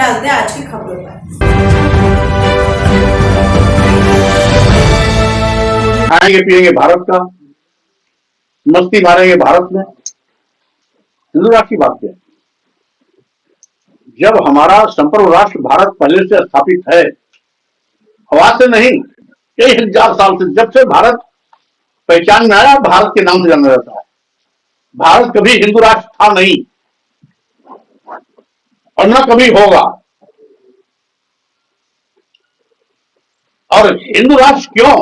डालते हैं आज की खबरों पर। खाएंगे पिएंगे भारत का, मस्ती मारेंगे भारत में। हिंदू राष्ट्र की बात है। जब हमारा संप्रभु राष्ट्र भारत पहले से स्थापित है, हवा से नहीं, कई हजार साल से, जब से भारत पहचान में आया, भारत के नाम से जाना जाता है। भारत कभी हिंदू राष्ट्र था नहीं और न कभी होगा। और हिंदू राष्ट्र क्यों?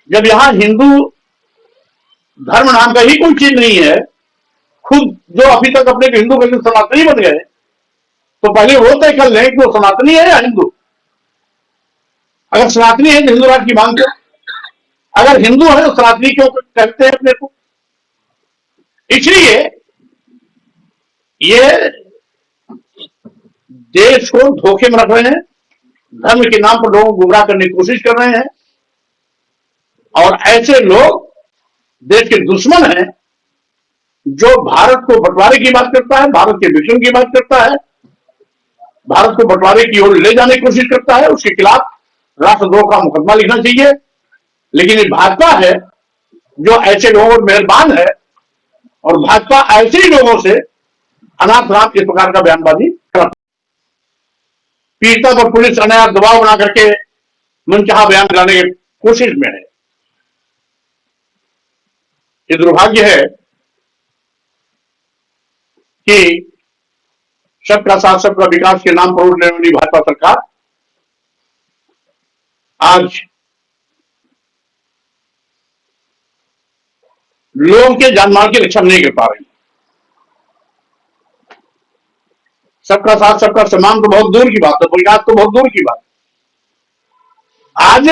जब यहां हिंदू धर्म नाम का ही कोई चीज नहीं है, खुद जो अभी तक अपने को हिंदू के सनातनी बन गए, तो पहले वो तय कर लें कि वो सनातनी है या हिंदू। अगर सनातनी है तो हिंदू राष्ट्र की मांग करें, अगर हिंदू है तो सनातनी क्यों कहते हैं अपने को? इसलिए ये देश को धोखे में रख रहे हैं, धर्म के नाम पर लोगों को गुमराह करने की कोशिश कर रहे हैं। और ऐसे लोग देश के दुश्मन हैं, जो भारत को बंटवारे की बात करता है, भारत के विषम की बात करता है, भारत को बंटवारे की ओर ले जाने की कोशिश करता है। उसके खिलाफ राष्ट्रद्रोह का मुकदमा लिखना चाहिए। लेकिन ये भाजपा है जो ऐसे लोगों पर मेहरबान है, और भाजपा ऐसे ही लोगों से अनाथ नाथ इस प्रकार का बयानबाजी करती है। पीड़िता पर पुलिस अनायास दबाव बना करके मनचाहा बयान दिलाने की कोशिश में है। ये दुर्भाग्य है कि सबका साथ सबका विकास के नाम पर उठने वाली भाजपा सरकार आज लोगों के जानमाल की रक्षा नहीं कर पा रही। सबका साथ सबका सम्मान तो बहुत दूर की बात है, विकास तो बहुत दूर की बात है। आज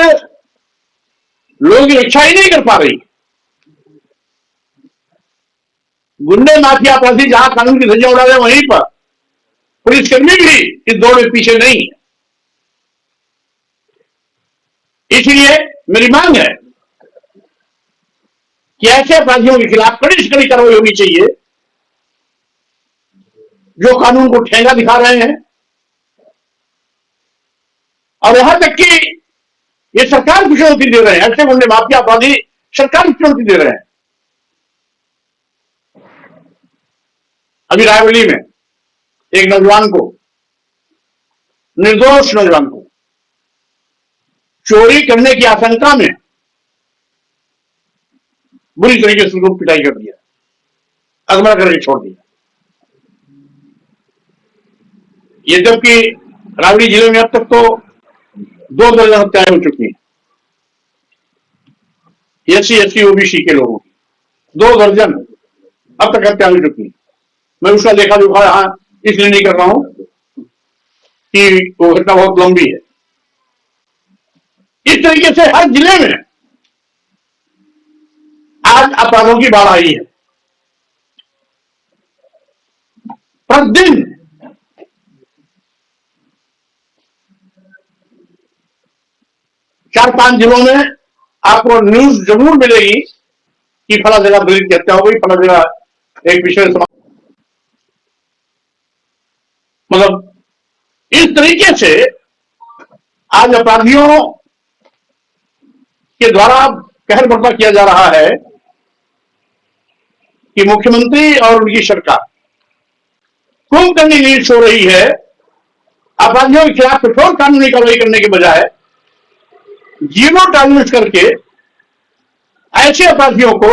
लोगों की रक्षा ही नहीं कर पा रही। गुंडे माफिया अपराधी जहां कानून की धज्जियां उड़ा रहे, वहीं पर पुलिसकर्मी भी इस दौड़ में पीछे नहीं है। इसलिए मेरी मांग है कि ऐसे अपराधियों के खिलाफ कड़ी से कड़ी कार्रवाई होनी चाहिए जो कानून को ठेंगा दिखा रहे हैं। और यहां तक कि ये सरकार को चुनौती दे रहे हैं, ऐसे गुंडे माफिया अपराधी सरकार को चुनौती दे रहे हैं। अभी रायबरेली में एक नौजवान को, निर्दोष नौजवान को, चोरी करने की आशंका में बुरी तरीके से उसको पिटाई कर दिया, अगवा करके छोड़ दिया। ये जबकि रायबरेली जिले में अब तक तो 2 दर्जन हत्याएं हो चुकी हैं, एससी एसटी ओबीसी के लोगों की 2 दर्जन अब तक हत्या हो चुकी है। मैं उसका लेखा जोखा यहां इसलिए नहीं कर रहा हूं कि वो घटना बहुत लंबी है। इस तरीके से हर जिले में आज अपराधों की बाढ़ आई है। प्रतिदिन 4-5 जिलों में आपको न्यूज जरूर मिलेगी कि फला जगह दलित की हत्या हो गई, फला जगह एक विषय समाज। मतलब इस तरीके से आज अपराधियों के द्वारा कहर बर्पा किया जा रहा है कि मुख्यमंत्री और उनकी सरकार कुंभकर्णी नीति सो रही है। अपराधियों के खिलाफ कठोर कानूनी कार्रवाई करने के बजाय जीरो टॉलरेंस करके ऐसे अपराधियों को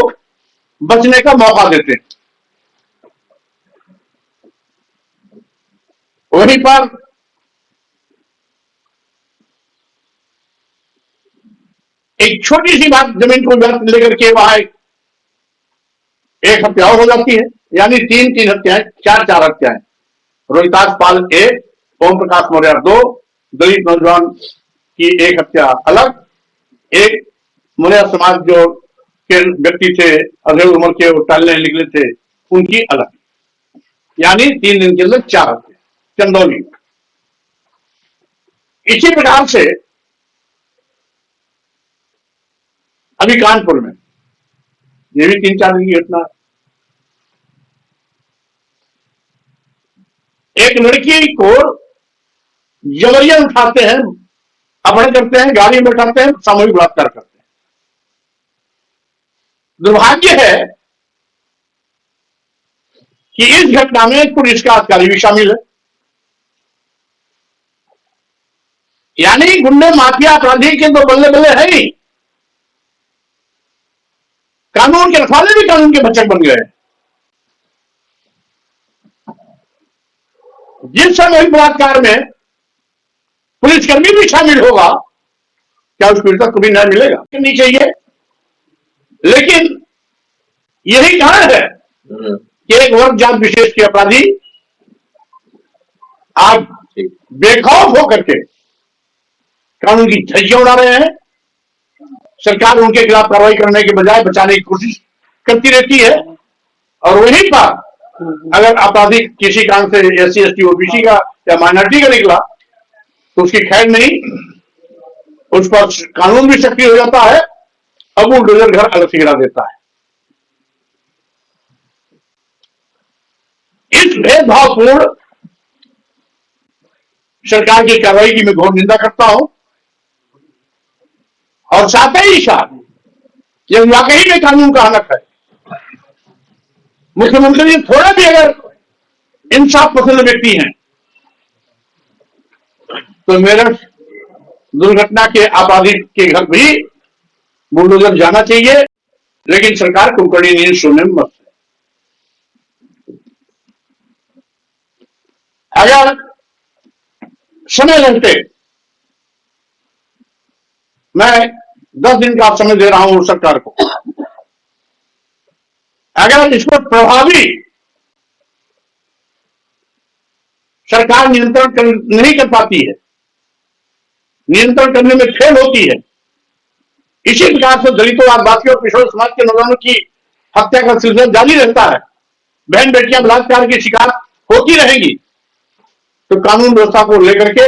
बचने का मौका देते हैं। वहीं पर एक छोटी सी बात, जमीन को लेकर के वहां एक हत्या हो जाती है, यानी 3 हत्याएं, 4 हत्याएं। रोहितास पाल 1, ओम प्रकाश मौर्य 2, दलित नौजवान की एक हत्या अलग, एक मौर्य समाज जो के व्यक्ति थे, अधेड़ उम्र के, वो टहलने निकले थे, उनकी अलग। यानी 3 दिन के अंदर 4 हत्या चंदौली। इसी प्रकार से अभी कानपुर में ये भी 3-4 दिन की घटना। एक लड़की को जबरिया उठाते हैं, अपहरण करते हैं, गाड़ी में बैठाते हैं, सामूहिक बलात्कार करते हैं। दुर्भाग्य है कि इस घटना में पुलिस का अधिकारी भी शामिल है। यानी गुंडे माफिया अपराधी के तो बल्ले बल्ले है ही, कानून के रखवाले भी कानून के भक्षक बन गए। जिस सामूहिक बलात्कार में पुलिसकर्मी भी शामिल होगा, क्या उस पीड़ित को भी न्याय मिलेगा? नहीं चाहिए। लेकिन यही कारण है कि एक वर्ग जात विशेष के अपराधी आज बेखौफ होकर के कानून की धज्जियां उड़ा रहे हैं। सरकार उनके खिलाफ कार्रवाई करने के बजाय बचाने की कोशिश करती रहती है, और वहीं पर अगर अपराधी किसी कारण से SC ST OBC का या माइनॉरिटी का निकला तो उसकी खैर नहीं, उस पर कानून भी सक्रिय हो जाता है, अब बुलडोजर घर अलग से गिरा देता है। इस भेदभावपूर्ण सरकार की कार्रवाई की मैं घोर निंदा करता हूं, और साथ ही साथ यह वाकई में कानून का हनक है। मुख्यमंत्री जी थोड़ा भी अगर इंसाफ पसंद व्यक्ति हैं तो मेरठ दुर्घटना के अपराधी के घर भी बुलडोजर जाना चाहिए, लेकिन सरकार कुंकड़ी नींद सोने में मस्त है। अगर समय रहते, मैं 10 दिन का समय दे रहा हूं सरकार को, अगर इसको प्रभावी सरकार नियंत्रण नहीं कर पाती है, नियंत्रण करने में फेल होती है, इसी प्रकार से दलितों, आदिवासियों और पिछड़े समाज के नौजवानों की हत्या का सिलसिला जारी रहता है, बहन बेटियां बलात्कार की शिकार होती रहेगी, तो कानून व्यवस्था को लेकर के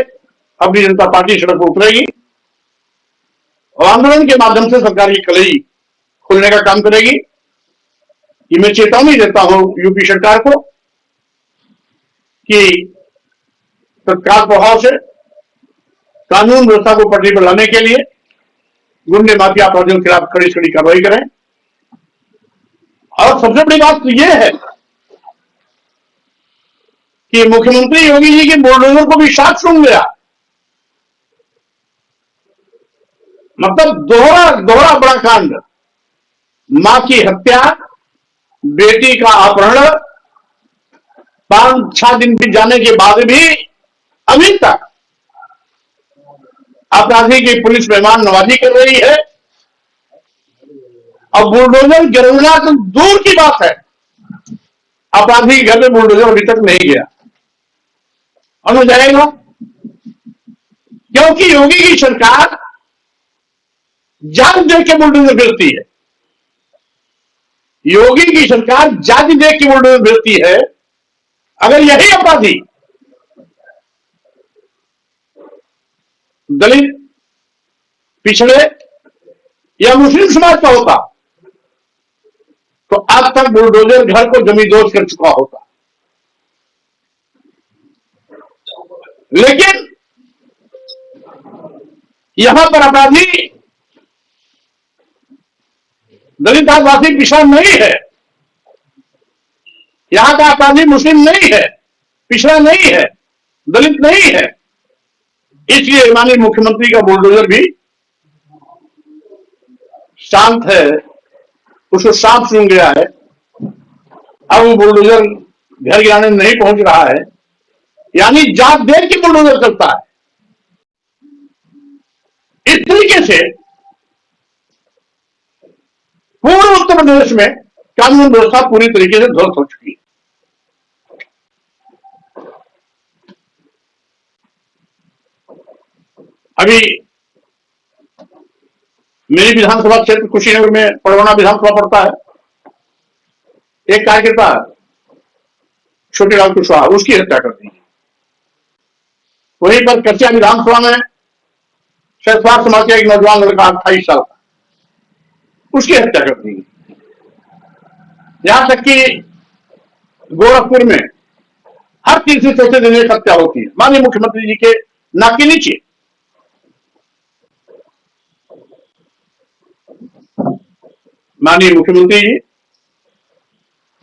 अपनी जनता पार्टी सड़क पर उतरेगी और आंदोलन के माध्यम से सरकार की कलई खोलने का काम करेगी। ये मैं चेतावनी देता हूं यूपी सरकार को कि तत्काल प्रभाव से कानून व्यवस्था को पटरी पर लाने के लिए गुंडे माफिया अपराधियों के खिलाफ कड़ी से कड़ी कार्रवाई करें। और सबसे बड़ी बात तो यह है कि मुख्यमंत्री योगी जी के बुलडोजर को भी साथ सुन गया, मतलब दोहरा बड़ा कांड, मां की हत्या, बेटी का अपहरण, 5-6 दिन बीत जाने के बाद भी अभी तक अपराधी की पुलिस मेहमान नवाजी कर रही है, और बुलडोजर गिरना तो दूर की बात है, अपराधी के घर में बुलडोजर अभी तक नहीं गया और न जाएगा, क्योंकि योगी की सरकार जाति देख के बुलडोजर भेजती है। योगी की सरकार जाति देख के बुलडोजर भेजती है। अगर यही अपराधी दलित, पिछड़े या मुस्लिम समाज का होता तो अब तक बुलडोजर घर को जमींदोज कर चुका होता। लेकिन यहां पर अपराधी दलित, आदिवासी, पिछड़ा नहीं है, यहां का अपराधी मुस्लिम नहीं है, पिछड़ा नहीं है, दलित नहीं है, इसलिए माननीय मुख्यमंत्री का बुलडोजर भी शांत है, उसको सांप सूंघ गया है। अब वो बुलडोजर घर गिराने नहीं पहुंच रहा है, यानी जात देख के बुलडोजर चलता है। इस तरीके से पूरे उत्तर प्रदेश में कानून व्यवस्था पूरी तरीके से ध्वस्त हो चुकी है। अभी मेरी विधानसभा क्षेत्र कुशीनगर में पड़वाना विधानसभा पड़ता है, एक कार्यकर्ता छोटेलाल कुशवाहा, उसकी हत्या कर दी। वहीं पर कच्चा विधानसभा में शहसवार समाज का एक नौजवान लड़का 28 साल का, उसकी हत्या कर दी। यहां तक कि गोरखपुर में हर तीसरे चौथे दिन एक हत्या होती है माननीय मुख्यमंत्री जी के नाक के नीचे। माननीय मुख्यमंत्री जी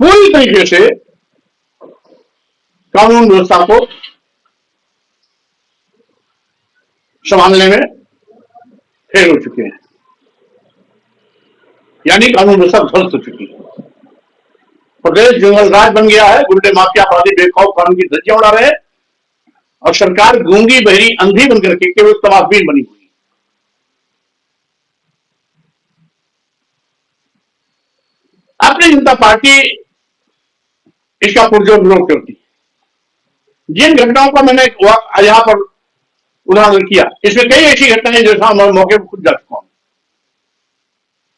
पूरी तरीके से कानून व्यवस्था को संभालने में फेल हो चुके हैं, यानी कानून व्यवस्था ध्वस्त हो चुकी है। प्रदेश जंगल राज बन गया है, गुंडे माफिया अपराधी बेखौफ कानून की धज्जियां उड़ा रहे हैं और सरकार गूंगी बहरी अंधी बनकर के केवल तमाशबीन बनी हुई है। अपनी जनता पार्टी इसका पुरजोर विरोध करती है। जिन घटनाओं का मैंने यहां पर उदाहरण किया, इसमें कई ऐसी घटनाएं जैसा मैं मौके पर खुद जा चुका हूं।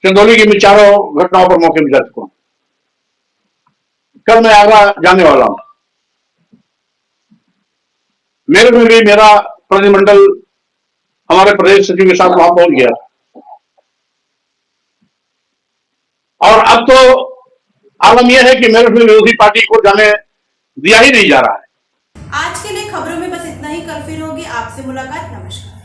चंदौली की मैं चारों घटनाओं पर मौके पर जा चुका हूं। कल मैं आगरा जाने वाला हूं। मेरे में भी मेरा प्रतिनिधिमंडल हमारे प्रदेश सचिव के साथ वहां पहुंच गया और अब तो आलम यह है कि मेरे विरोधी पार्टी को जाने दिया ही नहीं जा रहा है। आज के लिए खबरों में बस इतना ही। कल फिर होगी आपसे मुलाकात। नमस्कार।